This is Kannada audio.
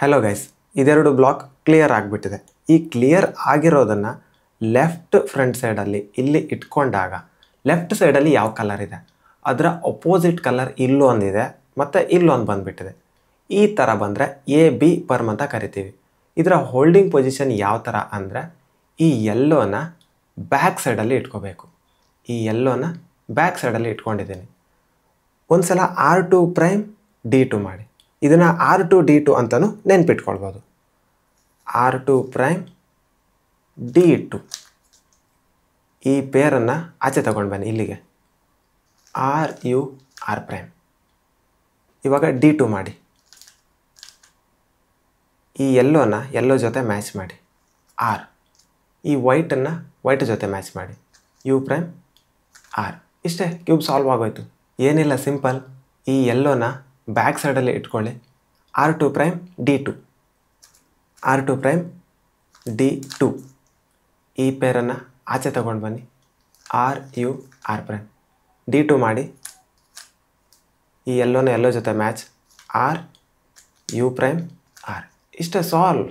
ಹಲೋ ಗೈಸ್, ಇದೆರಡು ಬ್ಲಾಕ್ ಕ್ಲಿಯರ್ ಆಗಿಬಿಟ್ಟಿದೆ. ಈ ಕ್ಲಿಯರ್ ಆಗಿರೋದನ್ನು ಲೆಫ್ಟ್ ಫ್ರಂಟ್ ಸೈಡಲ್ಲಿ ಇಲ್ಲಿ ಇಟ್ಕೊಂಡಾಗ ಲೆಫ್ಟ್ ಸೈಡಲ್ಲಿ ಯಾವ ಕಲರ್ ಇದೆ ಅದರ ಅಪೋಸಿಟ್ ಕಲರ್ ಇಲ್ಲೊಂದಿದೆ ಮತ್ತು ಇಲ್ಲೊಂದು ಬಂದುಬಿಟ್ಟಿದೆ. ಈ ಥರ ಬಂದರೆ ಎ ಬಿ ಪರ್ಮ್ ಅಂತ ಕರಿತೀವಿ. ಇದರ ಹೋಲ್ಡಿಂಗ್ ಪೊಸಿಷನ್ ಯಾವ ಥರ ಅಂದರೆ ಈ ಯೆಲ್ಲೋನ ಬ್ಯಾಕ್ ಸೈಡಲ್ಲಿ ಇಟ್ಕೋಬೇಕು. ಈ ಯೆಲ್ಲೋನ ಬ್ಯಾಕ್ ಸೈಡಲ್ಲಿ ಇಟ್ಕೊಂಡಿದ್ದೀನಿ. ಒಂದು ಸಲ R2' D2 ಮಾಡಿ. ಇದನ್ನು R2 D2 ಅಂತಲೂ ನೆನ್ಪಿಟ್ಕೊಳ್ಬೋದು. R2' D2 ಈ ಪೇರನ್ನು ಆಚೆ ತಗೊಂಡು ಬನ್ನಿ ಇಲ್ಲಿಗೆ. R ಇವಾಗ D2 ಮಾಡಿ. ಈ ಯೆಲ್ಲೋನ ಯೆಲ್ಲೋ ಜೊತೆ ಮ್ಯಾಚ್ ಮಾಡಿ. R ಈ ವೈಟನ್ನು ವೈಟ್ ಜೊತೆ ಮ್ಯಾಚ್ ಮಾಡಿ. U', R. ಇಷ್ಟೇ, ಕ್ಯೂಬ್ ಸಾಲ್ವ್ ಆಗೋಯ್ತು. ಏನಿಲ್ಲ, ಸಿಂಪಲ್. ಈ ಯೆಲ್ಲೋನ ಬ್ಯಾಕ್ ಸೈಡಲ್ಲಿ ಇಟ್ಕೊಳ್ಳಿ. R2' D2 R2' D2 ಈ ಪೇರನ್ನು ಆಚೆ ತಗೊಂಡು ಬನ್ನಿ. R D2 ಮಾಡಿ. ಈ ಯೆಲ್ಲೋನ ಯೆಲ್ಲೋ ಜೊತೆ ಮ್ಯಾಚ್. U', R. ಇಷ್ಟೇ, ಸಾಲ್ವ್.